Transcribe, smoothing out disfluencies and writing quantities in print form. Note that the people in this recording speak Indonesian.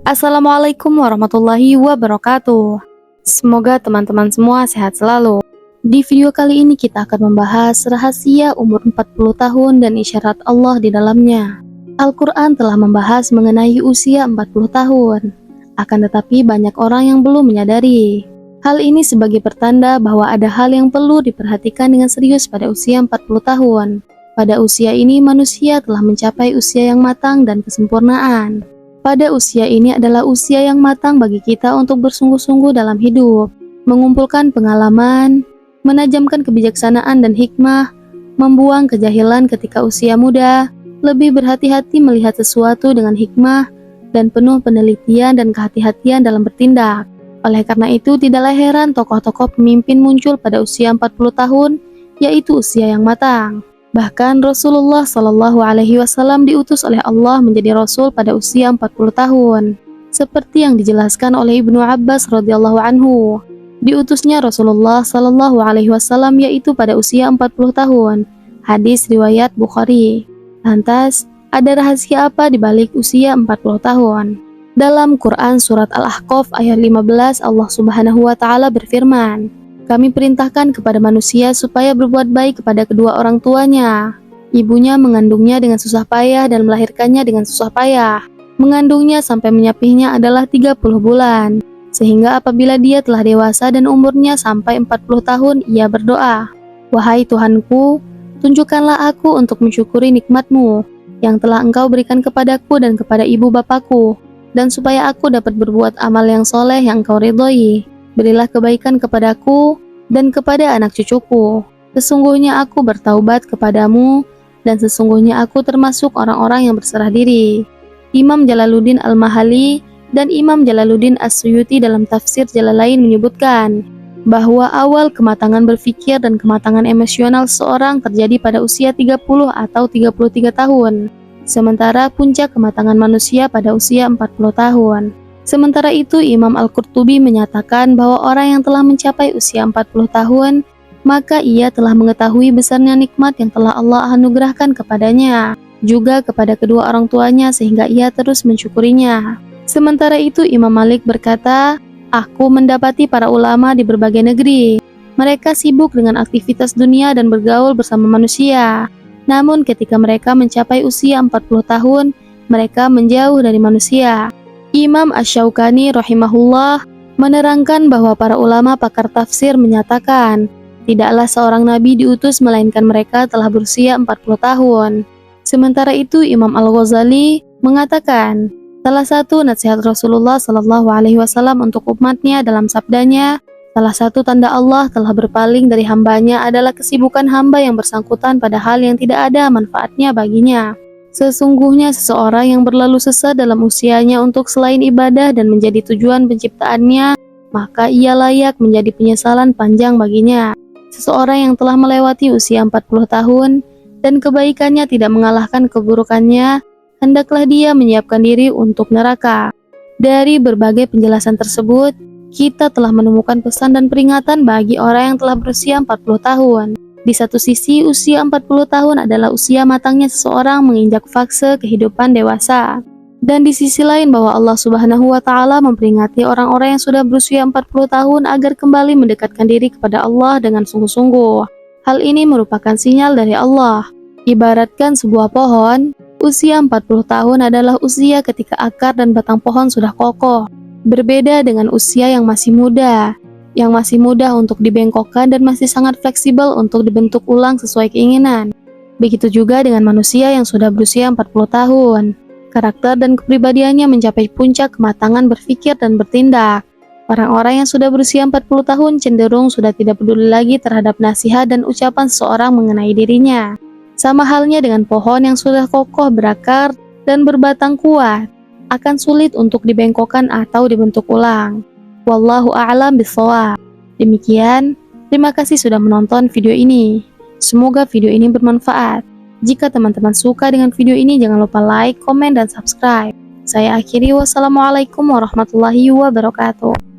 Assalamualaikum warahmatullahi wabarakatuh. Semoga teman-teman semua sehat selalu. Di video kali ini kita akan membahas rahasia umur 40 tahun dan isyarat Allah di dalamnya. Al-Quran telah membahas mengenai usia 40 tahun. Akan tetapi banyak orang yang belum menyadari. Hal ini sebagai pertanda bahwa ada hal yang perlu diperhatikan dengan serius pada usia 40 tahun. Pada usia ini manusia telah mencapai usia yang matang dan kesempurnaan. Pada usia ini adalah usia yang matang bagi kita untuk bersungguh-sungguh dalam hidup, mengumpulkan pengalaman, menajamkan kebijaksanaan dan hikmah, membuang kejahilan ketika usia muda, lebih berhati-hati melihat sesuatu dengan hikmah, dan penuh penelitian dan kehati-hatian dalam bertindak. Oleh karena itu, tidaklah heran tokoh-tokoh pemimpin muncul pada usia 40 tahun, yaitu usia yang matang. Bahkan Rasulullah Shallallahu Alaihi Wasallam diutus oleh Allah menjadi Rasul pada usia 40 tahun. Seperti yang dijelaskan oleh Ibnu Abbas radhiyallahu anhu, diutusnya Rasulullah Shallallahu Alaihi Wasallam yaitu pada usia 40 tahun. Hadis riwayat Bukhari. Lantas, ada rahasia apa di balik usia 40 tahun? Dalam Quran Surat Al-Ahqaf ayat 15 Allah Subhanahu wa Ta'ala berfirman, "Kami perintahkan kepada manusia supaya berbuat baik kepada kedua orang tuanya. Ibunya mengandungnya dengan susah payah dan melahirkannya dengan susah payah. Mengandungnya sampai menyapihnya adalah 30 bulan. Sehingga apabila dia telah dewasa dan umurnya sampai 40 tahun, ia berdoa, 'Wahai Tuhanku, tunjukkanlah aku untuk mensyukuri nikmat-Mu yang telah Engkau berikan kepadaku dan kepada ibu bapakku, dan supaya aku dapat berbuat amal yang soleh yang Engkau ridhoi. Berilah kebaikan kepadaku dan kepada anak cucuku. Sesungguhnya aku bertaubat kepadamu dan sesungguhnya aku termasuk orang-orang yang berserah diri." Imam Jalaluddin Al-Mahali dan Imam Jalaluddin As-Suyuti dalam tafsir Jalalain menyebutkan bahwa awal kematangan berpikir dan kematangan emosional seseorang terjadi pada usia 30 atau 33 tahun, sementara puncak kematangan manusia pada usia 40 tahun. Sementara itu, Imam Al-Qurtubi menyatakan bahwa orang yang telah mencapai usia 40 tahun, maka ia telah mengetahui besarnya nikmat yang telah Allah anugerahkan kepadanya, juga kepada kedua orang tuanya sehingga ia terus mensyukurinya. Sementara itu, Imam Malik berkata, "Aku mendapati para ulama di berbagai negeri. Mereka sibuk dengan aktivitas dunia dan bergaul bersama manusia. Namun ketika mereka mencapai usia 40 tahun, mereka menjauh dari manusia." Imam Asy-Syaukani rahimahullah menerangkan bahwa para ulama pakar tafsir menyatakan, tidaklah seorang nabi diutus melainkan mereka telah berusia 40 tahun. Sementara itu Imam Al-Ghazali mengatakan, salah satu nasihat Rasulullah Shallallahu Alaihi Wasallam untuk umatnya dalam sabdanya, salah satu tanda Allah telah berpaling dari hambanya adalah kesibukan hamba yang bersangkutan pada hal yang tidak ada manfaatnya baginya. Sesungguhnya seseorang yang berlalu sesat dalam usianya untuk selain ibadah dan menjadi tujuan penciptaannya, maka ia layak menjadi penyesalan panjang baginya. Seseorang yang telah melewati usia 40 tahun dan kebaikannya tidak mengalahkan keburukannya, hendaklah dia menyiapkan diri untuk neraka. Dari berbagai penjelasan tersebut, kita telah menemukan pesan dan peringatan bagi orang yang telah berusia 40 tahun. Di satu sisi, usia 40 tahun adalah usia matangnya seseorang menginjak fase kehidupan dewasa. Dan di sisi lain bahwa Allah Subhanahu wa Ta'ala memperingati orang-orang yang sudah berusia 40 tahun agar kembali mendekatkan diri kepada Allah dengan sungguh-sungguh. Hal ini merupakan sinyal dari Allah. Ibaratkan sebuah pohon, usia 40 tahun adalah usia ketika akar dan batang pohon sudah kokoh. Berbeda dengan usia yang masih muda, yang masih mudah untuk dibengkokkan dan masih sangat fleksibel untuk dibentuk ulang sesuai keinginan. Begitu juga dengan manusia yang sudah berusia 40 tahun. Karakter dan kepribadiannya mencapai puncak kematangan berpikir dan bertindak. Orang-orang yang sudah berusia 40 tahun cenderung sudah tidak peduli lagi terhadap nasihat dan ucapan seseorang mengenai dirinya. Sama halnya dengan pohon yang sudah kokoh berakar dan berbatang kuat, akan sulit untuk dibengkokkan atau dibentuk ulang. Wallahu a'lam bishawab. Demikian, terima kasih sudah menonton video ini. Semoga video ini bermanfaat. Jika teman-teman suka dengan video ini, jangan lupa like, komen, dan subscribe. Saya akhiri, wassalamualaikum warahmatullahi wabarakatuh.